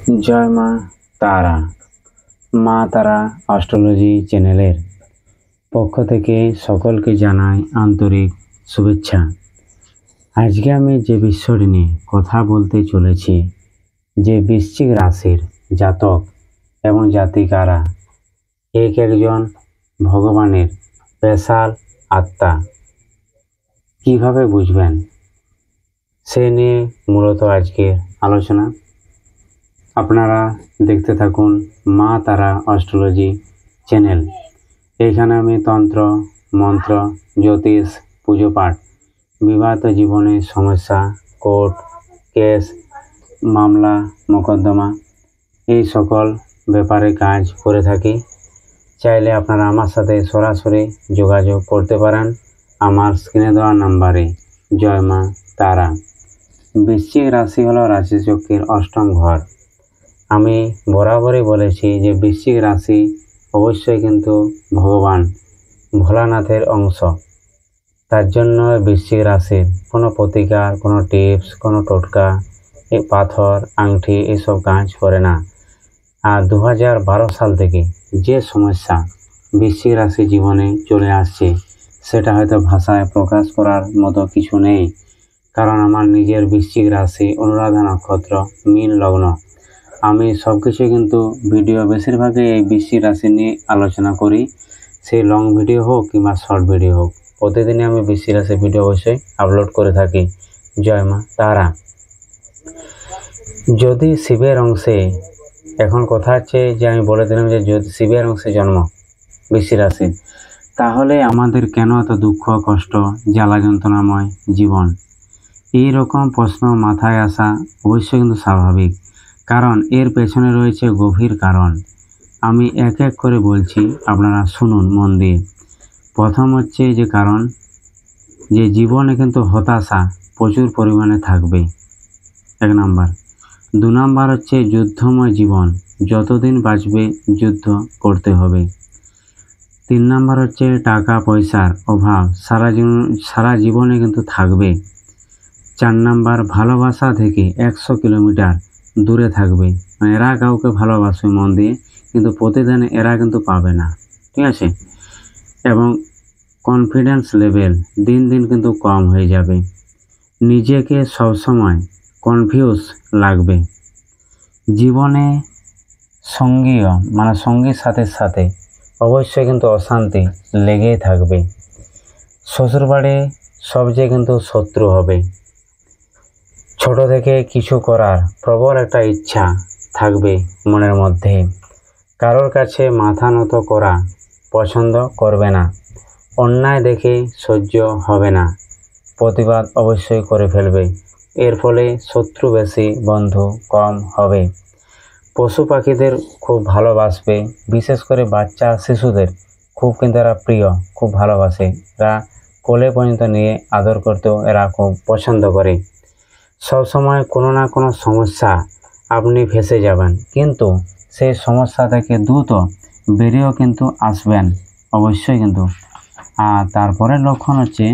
জয় মা তারা। মা তারা অ্যাস্ট্রোলজি চ্যানেলের পক্ষ থেকে সকলকে জানাই আন্তরিক শুভেচ্ছা। আজকে আমি যে বিষয়টি নিয়ে কথা বলতে চলেছি, যে বৃশ্চিক রাশির জাতক এবং জাতিকারা এক একজন ভগবানের স্পেশাল আত্মা কিভাবে বুঝবেন, সে নিয়ে মূলত আজকের আলোচনা। আপনারা দেখতে থাকুন মা তারা অ্যাস্ট্রোলজি চ্যানেল। এখানে আমি তন্ত্র, মন্ত্র, জ্যোতিষ, পুজো পাঠ, বিবাহিত জীবনের সমস্যা, কোর্ট কেস, মামলা মোকদ্দমা, এই সকল ব্যাপারে কাজ করে থাকি। চাইলে আপনারা আমার সাথে সরাসরি যোগাযোগ করতে পারেন আমার স্ক্রিনে দেওয়া নাম্বারে। জয় মা তারা। বৃশ্চিক রাশি হলো রাশিচক্রের অষ্টম ঘর। আমি বরাবরই বলেছি যে বৃশ্চিক রাশি অবশ্যই কিন্তু ভগবান ভোলানাথের অংশ। তার জন্য বৃশ্চিক রাশির কোনো প্রতিকার, কোনো টিপস, কোনো টোটকা, এই পাথর, আংটি এসব কাজ করে না। আর 2012 সাল থেকে যে সমস্যা বৃশ্চিক রাশি জীবনে চলে আসছে, সেটা হয়তো ভাষায় প্রকাশ করার মতো কিছু নেই। কারণ আমার নিজের বৃশ্চিক রাশি অনুরাধা নক্ষত্র, মীন লগ্ন। আমি সব কিছু কিন্তু ভিডিও বেশিরভাগই এই বৃশ্চিক রাশি নিয়ে আলোচনা করি, সেই লং ভিডিও হোক কিংবা শর্ট ভিডিও হোক। প্রতিদিনই আমি বৃশ্চিক রাশি ভিডিও অবশ্যই আপলোড করে থাকি। জয় মা তারা। যদি শিবের অংশে, এখন কথা হচ্ছে যে আমি বলে দিলাম যে যদি শিবের অংশে জন্ম বৃশ্চিক রাশি, তাহলে আমাদের কেন এত দুঃখ, কষ্ট, জ্বালা যন্ত্রণাময় জীবন? এই রকম প্রশ্ন মাথায় আসা অবশ্যই কিন্তু স্বাভাবিক, কারণ এর পেছনে রয়েছে গভীর কারণ। আমি এক এক করে বলছি, আপনারা শুনুন মন দিয়ে। প্রথম হচ্ছে যে কারণ, যে জীবনে কিন্তু হতাশা প্রচুর পরিমাণে থাকবে, 1 নাম্বার। 2 নাম্বার হচ্ছে যুদ্ধময় জীবন, যতদিন বাঁচবে যুদ্ধ করতে হবে। 3 নাম্বার হচ্ছে টাকা পয়সার অভাব সারা জীবনে কিন্তু থাকবে। 4 নাম্বার ভালোবাসা থেকে 100 কিলোমিটার দূরে থাকবে। মানে এরা কাউকে ভালোবাসবে মন দিয়ে, কিন্তু প্রতিদিনে এরা কিন্তু পাবে না, ঠিক আছে? এবং কনফিডেন্স লেভেল দিন দিন কিন্তু কম হয়ে যাবে। নিজেকে সবসময় কনফিউজ লাগবে। জীবনে সঙ্গীর সাথে অবশ্যই কিন্তু অশান্তি লেগেই থাকবে। শ্বশুরবাড়ি সবচেয়ে কিন্তু শত্রু হবে। ছোট থেকে কিছু করার প্রবল একটা ইচ্ছা থাকবে মনের মধ্যে। কারোর কাছে মাথা নত করা পছন্দ করবে না। অন্যায় দেখে সহ্য হবে না, প্রতিবাদ অবশ্যই করে ফেলবে। এর ফলে শত্রু বেশি, বন্ধু কম হবে। পশু পাখিদের খুব ভালোবাসবে, বিশেষ করে বাচ্চা শিশুদের খুব কিন্তু এরা প্রিয়, খুব ভালোবাসে। এরা কোলে পর্যন্ত নিয়ে আদর করতেও এরা খুব পছন্দ করে। সবসময় কোনো না কোনো সমস্যা আপনি ফেঁসে যাবেন, কিন্তু সেই সমস্যা থেকে দ্রুত বেরিয়েও কিন্তু আসবেন অবশ্যই কিন্তু। আর তারপরে লক্ষণ হচ্ছে